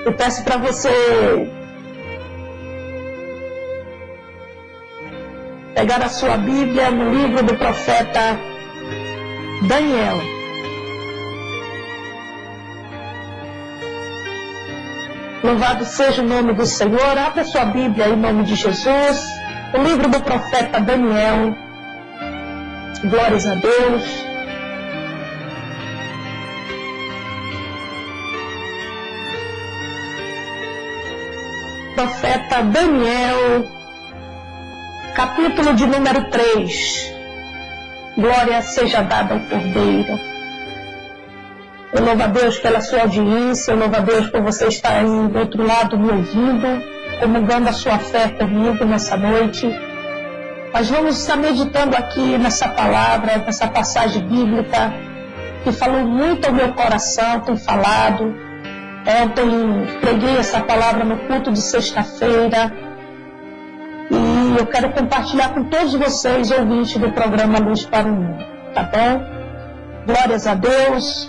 Eu peço para você pegar a sua Bíblia no livro do profeta Daniel. Louvado seja o nome do Senhor. Abra a sua Bíblia em nome de Jesus. O livro do profeta Daniel. Glórias a Deus. Profeta Daniel, capítulo de número 3. Glória seja dada ao Cordeiro. Eu louvo a Deus pela sua audiência, eu louvo a Deus por você estar aí do outro lado me ouvindo, comungando a sua fé comigo nessa noite. Nós vamos estar meditando aqui nessa palavra, nessa passagem bíblica, que falou muito ao meu coração, tem falado. Ontem preguei essa palavra no culto de sexta-feira e eu quero compartilhar com todos vocês, ouvintes do programa Luz para o Mundo, tá bom? Glórias a Deus.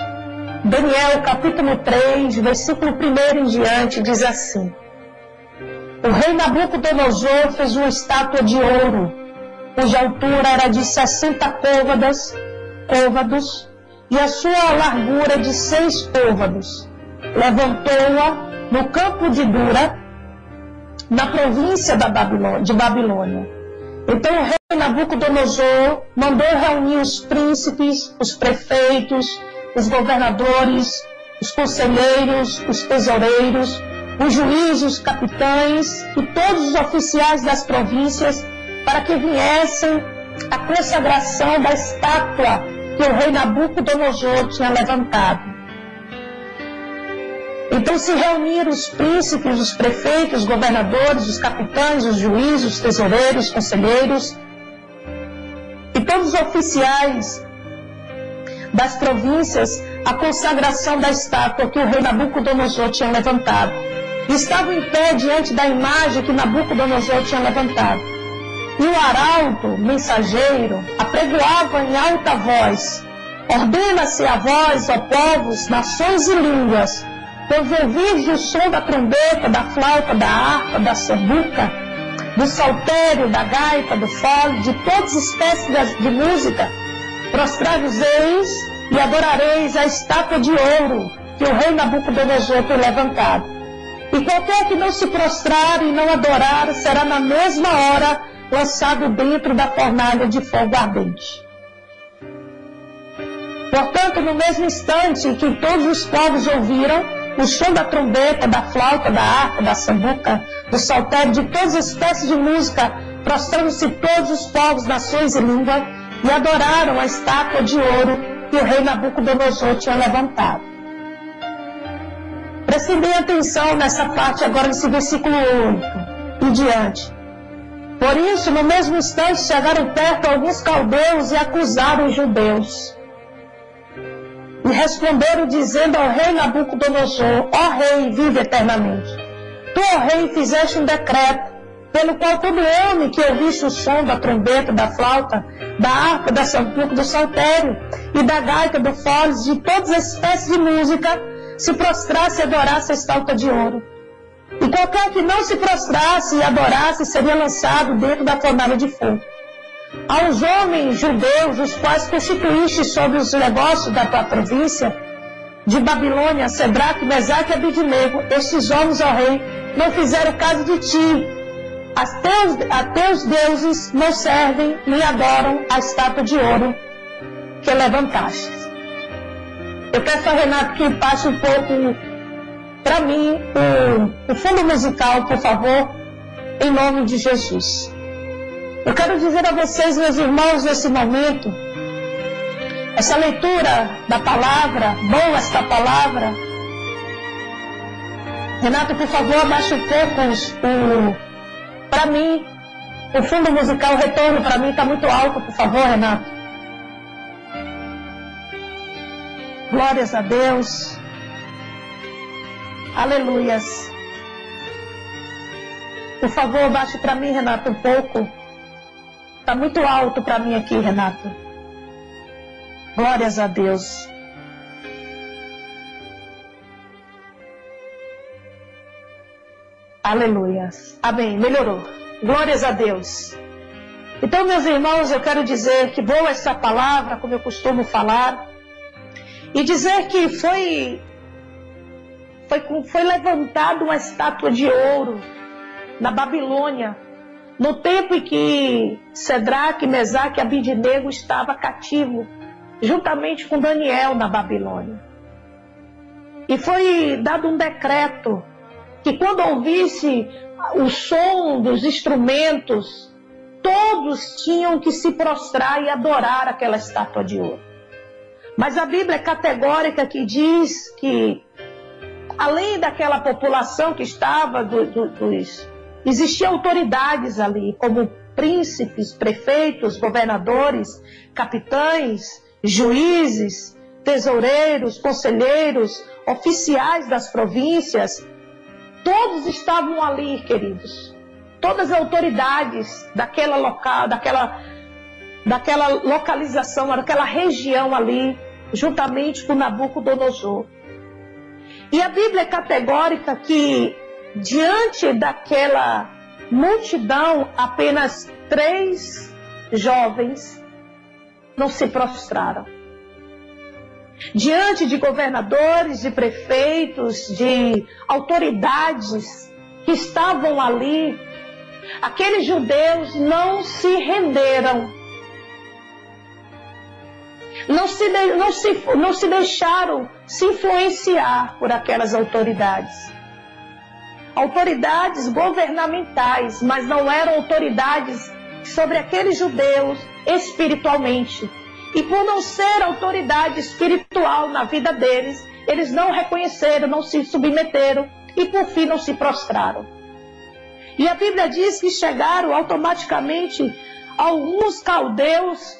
Daniel, capítulo 3, versículo 1 em diante, diz assim: O rei Nabucodonosor fez uma estátua de ouro, cuja altura era de 60 côvados e a sua largura de 6 côvados. Levantou-a no campo de Dura, na província de Babilônia. Então o rei Nabucodonosor mandou reunir os príncipes, os prefeitos, os governadores, os conselheiros, os tesoureiros, os juízes, os capitães e todos os oficiais das províncias para que viessem à consagração da estátua que o rei Nabucodonosor tinha levantado. Então se reuniram os príncipes, os prefeitos, os governadores, os capitães, os juízes, os tesoureiros, os conselheiros e todos os oficiais das províncias à consagração da estátua que o rei Nabucodonosor tinha levantado. E estavam em pé diante da imagem que Nabucodonosor tinha levantado. E o arauto, mensageiro, apregoava em alta voz: Ordena-se a vós, ó povos, nações e línguas, pois ouvis o som da trombeta, da flauta, da harpa, da sambuca, do saltério, da gaita, do fole, de todas as espécies de música, prostrar-vos-eis e adorareis a estátua de ouro que o rei Nabucodonosor tem levantado. E qualquer que não se prostrar e não adorar, será na mesma hora lançado dentro da fornalha de fogo ardente. Portanto, no mesmo instante em que todos os povos ouviram o som da trombeta, da flauta, da harpa, da sambuca, do saltério, de todas as espécies de música, prostrando-se todos os povos, nações e línguas, e adoraram a estátua de ouro que o rei Nabucodonosor tinha levantado. Prestem bem atenção nessa parte agora, nesse versículo 8 e diante. Por isso, no mesmo instante, chegaram perto alguns caldeus e acusaram os judeus. E responderam dizendo ao rei Nabucodonosor: Ó rei, vive eternamente. Tu, ó rei, fizeste um decreto, pelo qual todo homem que ouvisse o som da trombeta, da flauta, da harpa, da sambuca, do saltério e da gaita, do fole, de todas as espécies de música, se prostrasse e adorasse a estátua de ouro. E qualquer que não se prostrasse e adorasse seria lançado dentro da fornalha de fogo. Aos homens judeus, os quais constituíste sobre os negócios da tua província, de Babilônia, Sedraque, Mesaque e Abednego, estes homens, ó rei, não fizeram caso de ti. A teus deuses não servem nem adoram a estátua de ouro que levantaste. Eu peço a Renato que passe um pouco para mim o fundo musical, por favor, em nome de Jesus. Eu quero dizer a vocês, meus irmãos, nesse momento, essa leitura da palavra, boa esta palavra. Renato, por favor, abaixe um pouco para mim, o fundo musical, o retorno para mim está muito alto, por favor, Renato. Glórias a Deus. Aleluias. Por favor, abaixe para mim, Renato, um pouco. Está muito alto para mim aqui, Renato. Glórias a Deus. Aleluia. Amém. Melhorou. Glórias a Deus. Então, meus irmãos, eu quero dizer que boa essa palavra, como eu costumo falar, e dizer que foi levantada uma estátua de ouro na Babilônia, no tempo em que Sedraque, Mesaque e Abidnego estavam cativos, juntamente com Daniel na Babilônia. E foi dado um decreto que quando ouvisse o som dos instrumentos, todos tinham que se prostrar e adorar aquela estátua de ouro. Mas a Bíblia é categórica que diz que, além daquela população que estava, existiam autoridades ali, como príncipes, prefeitos, governadores, capitães, juízes, tesoureiros, conselheiros, oficiais das províncias. Todos estavam ali, queridos. Todas as autoridades daquela localização, daquela região ali, juntamente com Nabucodonosor. E a Bíblia é categórica que, diante daquela multidão, apenas 3 jovens não se prostraram. Diante de governadores, de prefeitos, de autoridades que estavam ali, aqueles judeus não se renderam. Não se deixaram se influenciar por aquelas autoridades. Autoridades governamentais, mas não eram autoridades sobre aqueles judeus espiritualmente. E por não ser autoridade espiritual na vida deles, eles não reconheceram, não se submeteram e por fim não se prostraram. E a Bíblia diz que chegaram automaticamente alguns caldeus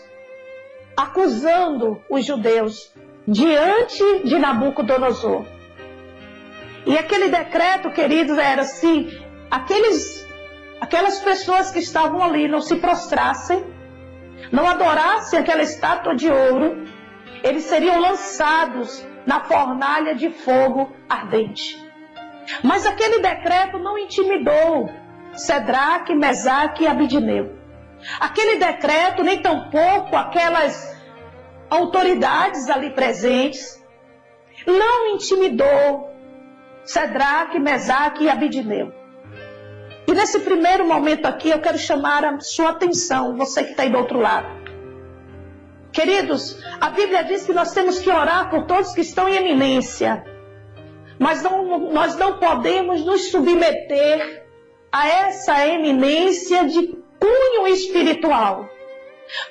acusando os judeus diante de Nabucodonosor. E aquele decreto, queridos, era se aquelas pessoas que estavam ali não se prostrassem, não adorassem aquela estátua de ouro, eles seriam lançados na fornalha de fogo ardente. Mas aquele decreto não intimidou Sedraque, Mesaque e Abidnego. Aquele decreto, nem tampouco aquelas autoridades ali presentes, não intimidou Sedraque, Mesaque e Abidnego. E nesse primeiro momento aqui, eu quero chamar a sua atenção, você que está aí do outro lado. Queridos, a Bíblia diz que nós temos que orar por todos que estão em eminência. Mas nós não podemos nos submeter a essa eminência de cunho espiritual.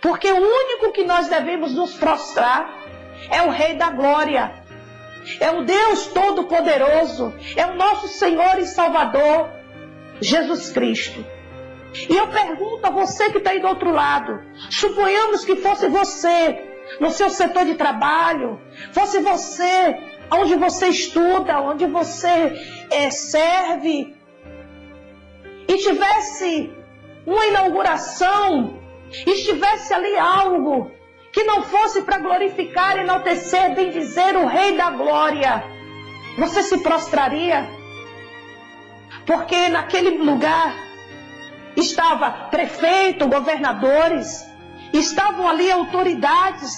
Porque o único que nós devemos nos prostrar é o Rei da Glória. É o Deus Todo-Poderoso. É o nosso Senhor e Salvador, Jesus Cristo. E eu pergunto a você que está aí do outro lado, suponhamos que fosse você no seu setor de trabalho, fosse você onde você estuda, onde você serve, e tivesse uma inauguração, estivesse ali algo que não fosse para glorificar, enaltecer, bendizer o Rei da Glória, você se prostraria? Porque naquele lugar estava prefeito, governadores, estavam ali autoridades.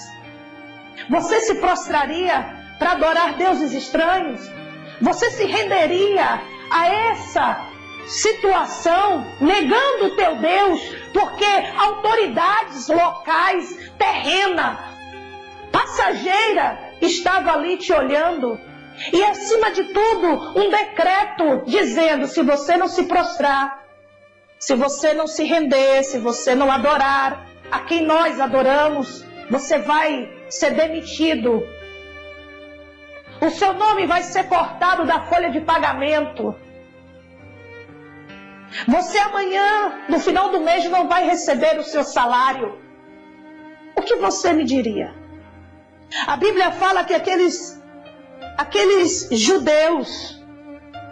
Você se prostraria para adorar deuses estranhos? Você se renderia a essa situação, negando o teu Deus, porque autoridades locais, terrena, passageira, estava ali te olhando? E acima de tudo, um decreto dizendo: se você não se prostrar, se você não se render, se você não adorar a quem nós adoramos, você vai ser demitido. O seu nome vai ser cortado da folha de pagamento. Você amanhã, no final do mês, não vai receber o seu salário. O que você me diria? A Bíblia fala que aqueles judeus,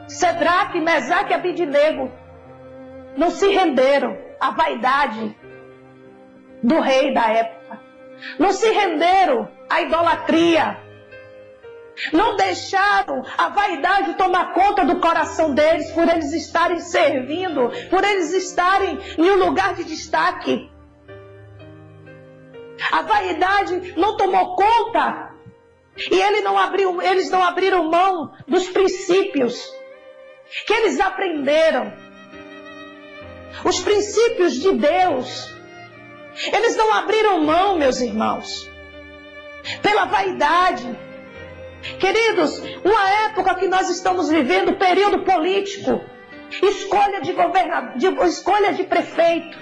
Sedraque, Mesaque e Abidnego, não se renderam à vaidade do rei da época. Não se renderam à idolatria. Não deixaram a vaidade tomar conta do coração deles, por eles estarem servindo, por eles estarem em um lugar de destaque. A vaidade não tomou conta e eles não abriram mão dos princípios que eles aprenderam. Os princípios de Deus, eles não abriram mão, meus irmãos, pela vaidade. Queridos, uma época que nós estamos vivendo, período político, escolha de governador, escolha de prefeito,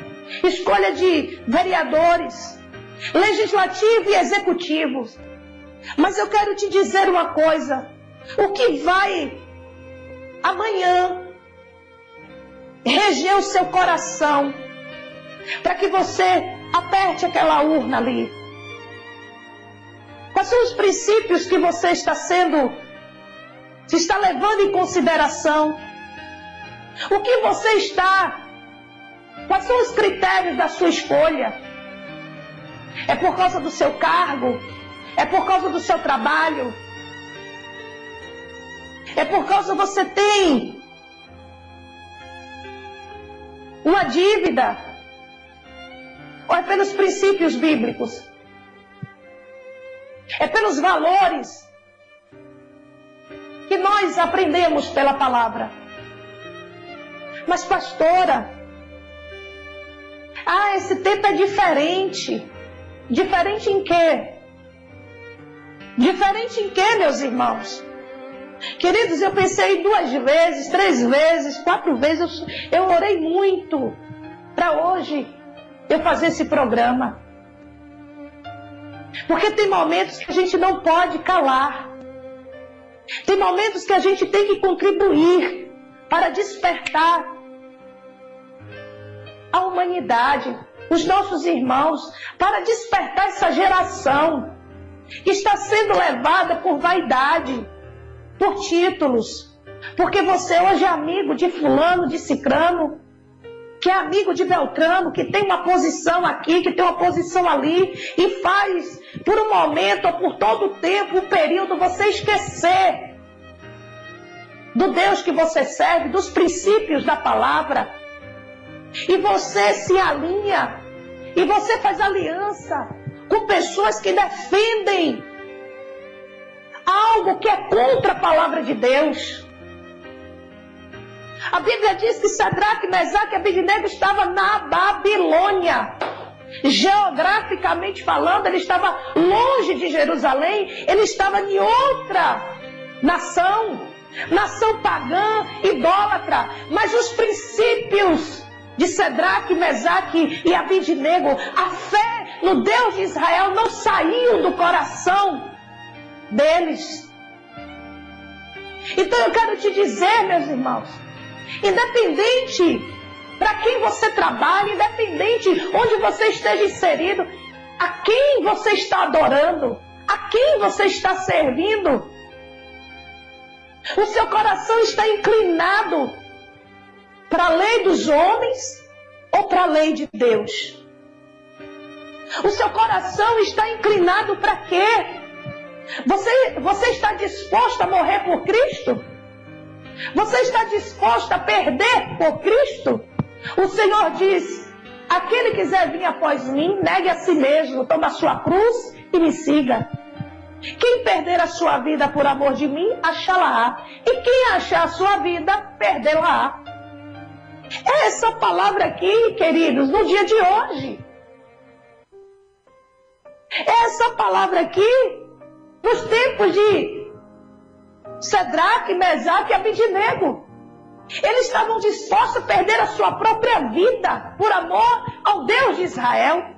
escolha de vereadores, legislativo e executivo. Mas eu quero te dizer uma coisa: o que vai amanhã reger o seu coração para que você aperte aquela urna ali? Quais são os princípios que você está levando em consideração? O que você está? Quais são os critérios da sua escolha? É por causa do seu cargo? É por causa do seu trabalho? É por causa que você tem uma dívida? Ou é pelos princípios bíblicos? É pelos valores que nós aprendemos pela palavra. Mas pastora, esse tempo é diferente. Diferente em quê? Diferente em quê, meus irmãos? Queridos, eu pensei 2 vezes, 3 vezes, 4 vezes. Eu orei muito para hoje eu fazer esse programa. Porque tem momentos que a gente não pode calar. Tem momentos que a gente tem que contribuir para despertar a humanidade, os nossos irmãos, para despertar essa geração que está sendo levada por vaidade, por títulos. Porque você hoje é amigo de fulano, de cicrano, que é amigo de Beltrano, que tem uma posição aqui, que tem uma posição ali, e faz, por um momento ou por todo o tempo, um período, você esquecer do Deus que você serve, dos princípios da palavra, e você se alinha, e você faz aliança com pessoas que defendem algo que é contra a palavra de Deus. A Bíblia diz que Sadraque, Mesaque e Abednego estavam na Babilônia. Geograficamente falando, ele estava longe de Jerusalém, ele estava em outra nação pagã, idólatra. Mas os princípios de Sadraque, Mesaque e Abednego, a fé no Deus de Israel não saiu do coração deles. Então eu quero te dizer, meus irmãos, independente para quem você trabalha, independente onde você esteja inserido, a quem você está adorando, a quem você está servindo, o seu coração está inclinado para a lei dos homens ou para a lei de Deus? O seu coração está inclinado para quê? Você está disposto a morrer por Cristo? Você está disposto a perder por Cristo? O Senhor diz: aquele que quiser vir após mim, negue a si mesmo, tome a sua cruz e me siga. Quem perder a sua vida por amor de mim, achá-la-á. E quem achar a sua vida, perdê-la-á. É essa palavra aqui, queridos, no dia de hoje. É essa palavra aqui, nos tempos de Sadraque, Mesaque e Abednego. Eles estavam dispostos a perder a sua própria vida por amor ao Deus de Israel.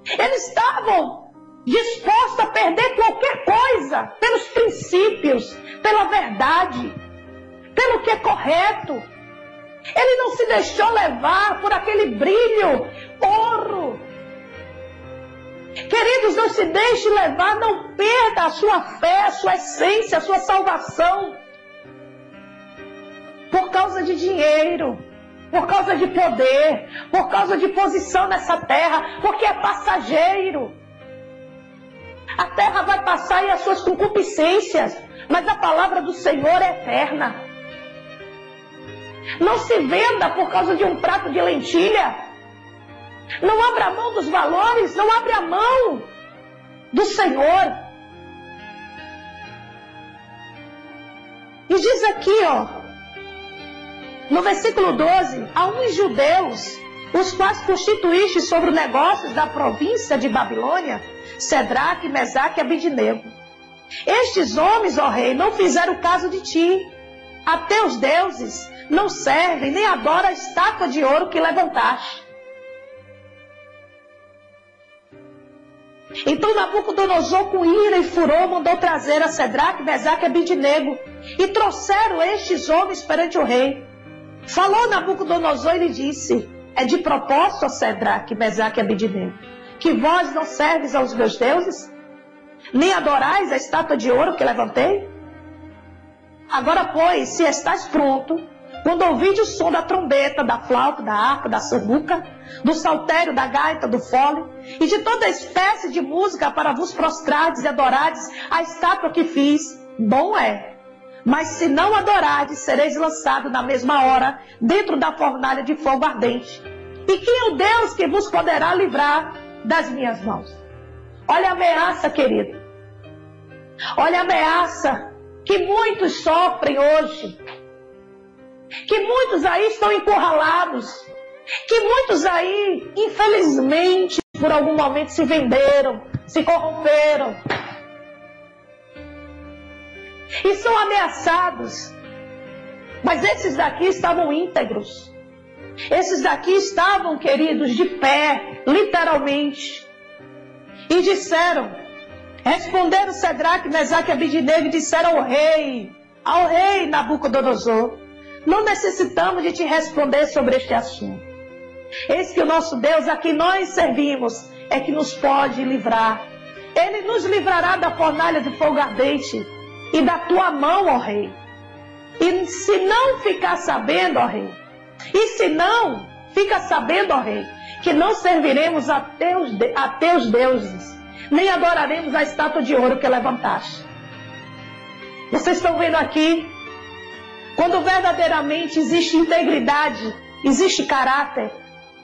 Eles estavam dispostos a perder qualquer coisa pelos princípios, pela verdade, pelo que é correto. Ele não se deixou levar por aquele brilho, ouro. Queridos, não se deixe levar, não perda a sua fé, a sua essência, a sua salvação por causa de dinheiro, por causa de poder, por causa de posição nessa terra, porque é passageiro. A terra vai passar e as suas concupiscências, mas a palavra do Senhor é eterna. Não se venda por causa de um prato de lentilha. Não abra mão dos valores, não abra a mão do Senhor. E diz aqui, no versículo 12, a uns judeus, os quais constituíste sobre os negócios da província de Babilônia, Sedraque, Mesaque e Abidnego. Estes homens, ó rei, não fizeram caso de ti. A teus deuses não servem, nem adoram a estátua de ouro que levantaste. Então Nabucodonosor, com ira e furor, mandou trazer a Sedraque, Mesaque e Abidnego, e trouxeram estes homens perante o rei. Falou Nabucodonosor e lhe disse: é de propósito, ó Sedraque, Mesaque e Abidnego, que vós não serves aos meus deuses, nem adorais a estátua de ouro que levantei? Agora, pois, se estás pronto, quando ouvides o som da trombeta, da flauta, da harpa, da sambuca, do saltério, da gaita, do fole, e de toda espécie de música para vos prostrardes e adorardes a estátua que fiz, bom é. Mas se não adorardes, sereis lançado na mesma hora dentro da fornalha de fogo ardente. E quem é o Deus que vos poderá livrar das minhas mãos? Olha a ameaça, querido. Olha a ameaça que muitos sofrem hoje. Que muitos aí estão encurralados. Que muitos aí, infelizmente, por algum momento se venderam, se corromperam. E são ameaçados. Mas esses daqui estavam íntegros. Esses daqui estavam, queridos, de pé, literalmente. E disseram, responderam Sedraque, Mesaque e Abidnego e disseram ao rei Nabucodonosor: não necessitamos de te responder sobre este assunto. Eis que o nosso Deus, a quem nós servimos, é que nos pode livrar. Ele nos livrará da fornalha de fogo ardente e da tua mão, ó rei. E se não ficar sabendo, ó rei, que não serviremos a teus deuses, nem adoraremos a estátua de ouro que levantaste. Vocês estão vendo aqui? Quando verdadeiramente existe integridade, existe caráter,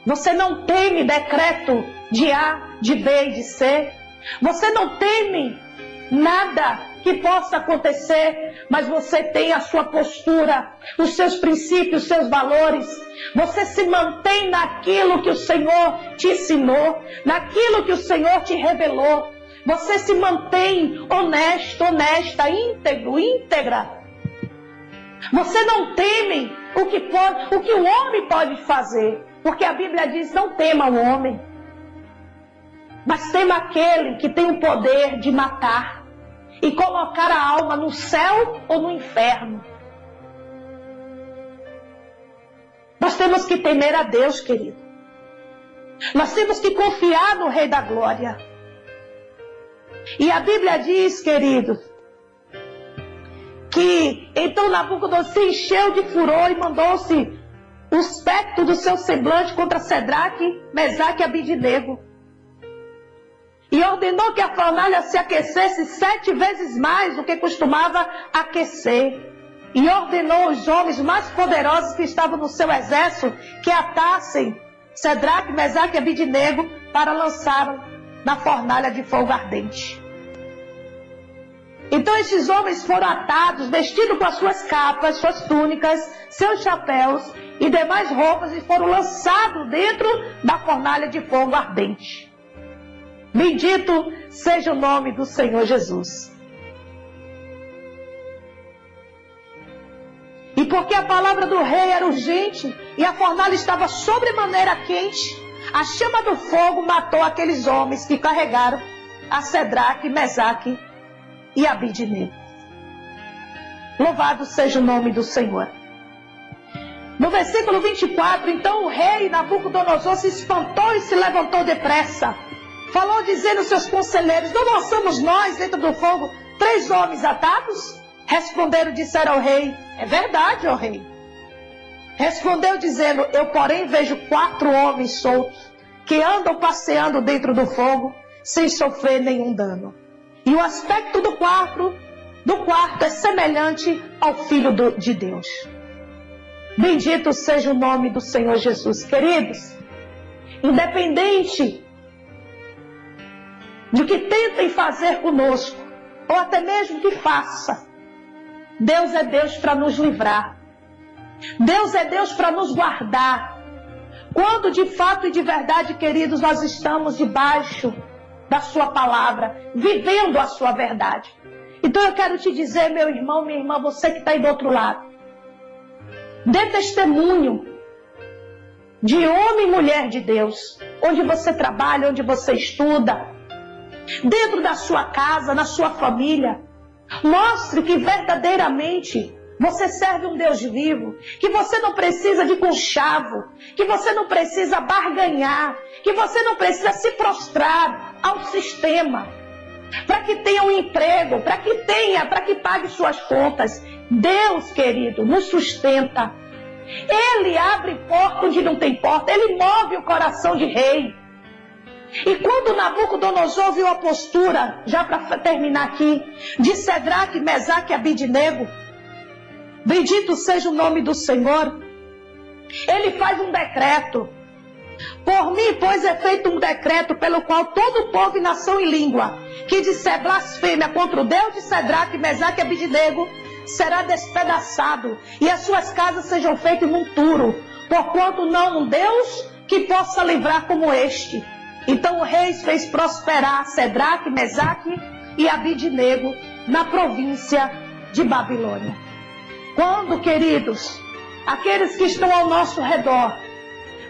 você não teme decreto de A, de B e de C. Você não teme nada que possa acontecer, mas você tem a sua postura, os seus princípios, os seus valores. Você se mantém naquilo que o Senhor te ensinou, naquilo que o Senhor te revelou. Você se mantém honesto, honesta, íntegro, íntegra. Você não teme o que o homem pode fazer, porque a Bíblia diz: não tema o homem, mas tema aquele que tem o poder de matar e colocar a alma no céu ou no inferno. Nós temos que temer a Deus, querido. Nós temos que confiar no Rei da Glória. E a Bíblia diz, querido, que então Nabucodonosor se encheu de furor e mandou-se o espectro do seu semblante contra Sedraque, Mesaque e Abidnego. E ordenou que a fornalha se aquecesse 7 vezes mais do que costumava aquecer. E ordenou aos homens mais poderosos que estavam no seu exército que atassem Sedraque, Mesaque e Abidnego para lançá-lo na fornalha de fogo ardente. Então esses homens foram atados, vestidos com as suas capas, suas túnicas, seus chapéus e demais roupas, e foram lançados dentro da fornalha de fogo ardente. Bendito seja o nome do Senhor Jesus. E porque a palavra do rei era urgente e a fornalha estava sobremaneira quente, a chama do fogo matou aqueles homens que carregaram a Sedraque, Mesaque e Abidnego. Louvado seja o nome do Senhor. No versículo 24, então o rei Nabucodonosor se espantou e se levantou depressa. Falou dizendo aos seus conselheiros: não lançamos nós dentro do fogo 3 homens atados? Responderam, disseram ao rei: é verdade, ó rei. Respondeu dizendo: eu porém vejo 4 homens soltos que andam passeando dentro do fogo sem sofrer nenhum dano. E o aspecto do quarto é semelhante ao Filho de Deus. Bendito seja o nome do Senhor Jesus. Queridos, independente de que tentem fazer conosco, ou até mesmo que faça, Deus é Deus para nos livrar. Deus é Deus para nos guardar. Quando de fato e de verdade, queridos, nós estamos debaixo da sua palavra, vivendo a sua verdade. Então eu quero te dizer, meu irmão, minha irmã, você que está aí do outro lado, dê testemunho de homem e mulher de Deus, onde você trabalha, onde você estuda, dentro da sua casa, na sua família. Mostre que verdadeiramente você serve um Deus vivo, que você não precisa de conchavo, que você não precisa barganhar, que você não precisa se prostrar ao sistema para que tenha um emprego, para que pague suas contas. Deus, querido, nos sustenta. Ele abre porta onde não tem porta, ele move o coração de rei. E quando Nabucodonosor viu a postura, já para terminar aqui, de Cedraque, Mesaque e Abidnego, bendito seja o nome do Senhor, ele faz um decreto. Por mim, pois, é feito um decreto pelo qual todo povo e nação e língua que disser blasfêmia contra o Deus de Cedraque, Mesaque e Abidnego será despedaçado, e as suas casas sejam feitas num turo, porquanto não um Deus que possa livrar como este. Então o rei fez prosperar Cedraque, Mesaque e Abidnego na província de Babilônia. Quando, queridos, aqueles que estão ao nosso redor,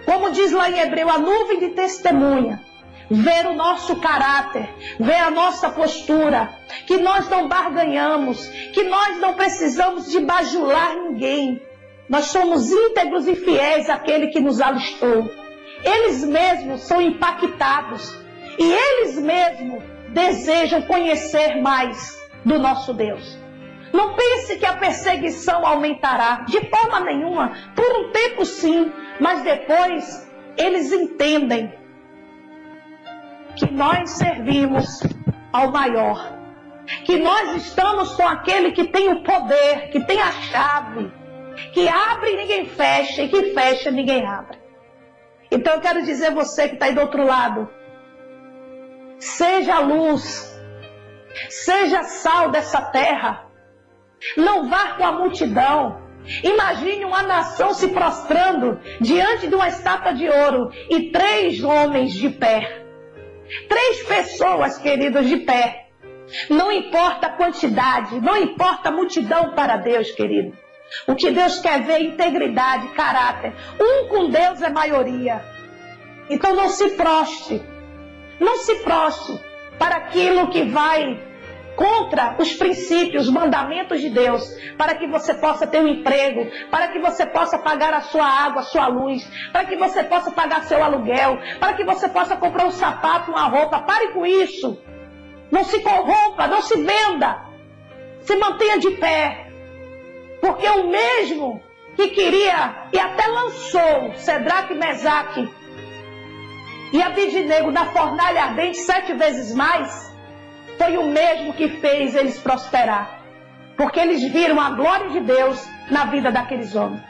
como diz lá em Hebreu, a nuvem de testemunha, ver o nosso caráter, ver a nossa postura, que nós não barganhamos, que nós não precisamos de bajular ninguém, nós somos íntegros e fiéis àquele que nos alistou. Eles mesmos são impactados e eles mesmos desejam conhecer mais do nosso Deus. Não pense que a perseguição aumentará, de forma nenhuma, por um tempo sim, mas depois eles entendem que nós servimos ao maior, que nós estamos com aquele que tem o poder, que tem a chave, que abre e ninguém fecha, e que fecha e ninguém abre. Então eu quero dizer a você que está aí do outro lado, seja a luz, seja sal dessa terra, não vá com a multidão. Imagine uma nação se prostrando diante de uma estátua de ouro e 3 homens de pé. 3 pessoas, queridos, de pé. Não importa a quantidade, não importa a multidão para Deus, querido. O que Deus quer ver é integridade, caráter. Um com Deus é maioria. Então não se prostre. Não se prostre para aquilo que vai contra os princípios, os mandamentos de Deus, para que você possa ter um emprego, para que você possa pagar a sua água, a sua luz, para que você possa pagar seu aluguel, para que você possa comprar um sapato, uma roupa. Pare com isso. Não se corrompa, não se venda. Se mantenha de pé. Porque o mesmo que queria e até lançou Cedraque, Mesaque e Abidnego na fornalha ardente 7 vezes mais, foi o mesmo que fez eles prosperar. Porque eles viram a glória de Deus na vida daqueles homens.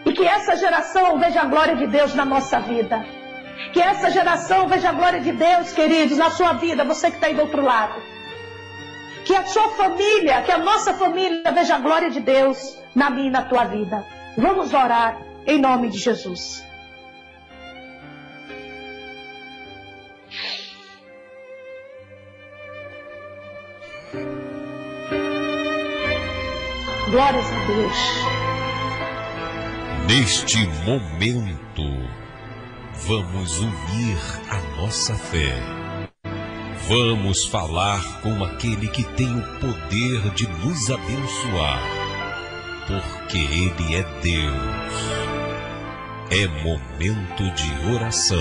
E que essa geração veja a glória de Deus na nossa vida. Que essa geração veja a glória de Deus, queridos, na sua vida, você que está aí do outro lado. Que a sua família, que a nossa família veja a glória de Deus na minha e na tua vida. Vamos orar em nome de Jesus. Glórias a Deus. Neste momento, vamos unir a nossa fé. Vamos falar com aquele que tem o poder de nos abençoar, porque Ele é Deus. É momento de oração.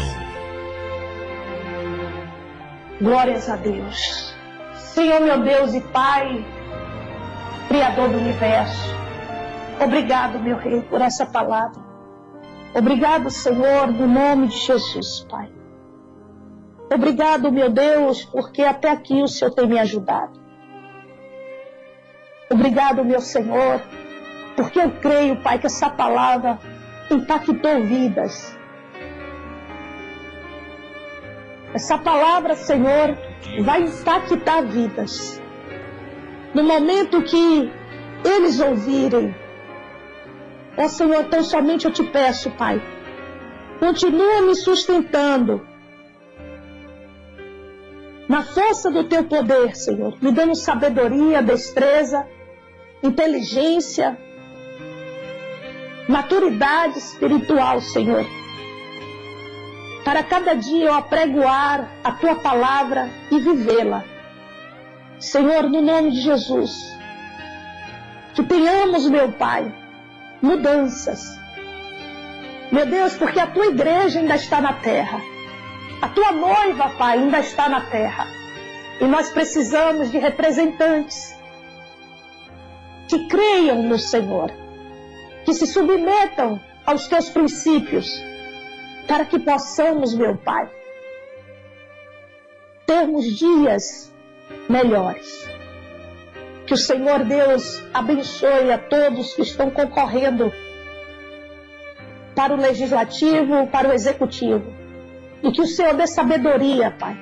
Glórias a Deus. Senhor, meu Deus e Pai, Criador do Universo, obrigado, meu Rei, por essa palavra. Obrigado, Senhor, no nome de Jesus, Pai. Obrigado, meu Deus, porque até aqui o Senhor tem me ajudado. Obrigado, meu Senhor, porque eu creio, Pai, que essa palavra impactou vidas. Essa palavra, Senhor, vai impactar vidas. No momento que eles ouvirem, ó Senhor, tão somente eu te peço, Pai, continua me sustentando na força do teu poder, Senhor, me dando sabedoria, destreza, inteligência, maturidade espiritual, Senhor, para cada dia eu apregoar a tua palavra e vivê-la. Senhor, no nome de Jesus, que tenhamos, meu Pai, mudanças. Meu Deus, porque a tua igreja ainda está na terra. A tua noiva, Pai, ainda está na terra. E nós precisamos de representantes que creiam no Senhor, que se submetam aos teus princípios, para que possamos, meu Pai, termos dias melhores. Que o Senhor Deus abençoe a todos que estão concorrendo para o legislativo, para o executivo. E que o Senhor dê sabedoria, Pai,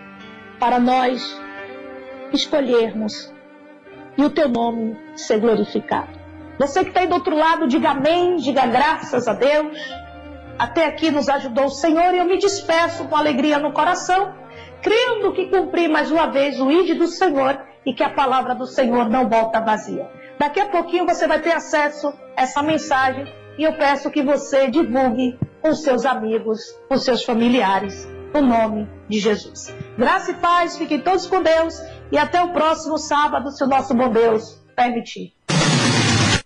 para nós escolhermos e o teu nome ser glorificado. Você que está aí do outro lado, diga amém, diga graças a Deus. Até aqui nos ajudou o Senhor e eu me despeço com alegria no coração, crendo que cumpri mais uma vez o ID do Senhor e que a palavra do Senhor não volta vazia. Daqui a pouquinho você vai ter acesso a essa mensagem e eu peço que você divulgue com seus amigos, com seus familiares, no nome de Jesus. Graça e paz, fiquem todos com Deus e até o próximo sábado, se o nosso bom Deus permitir.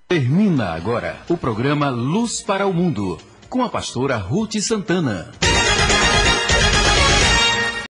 Termina agora o programa Luz para o Mundo, com a pastora Ruth Santana.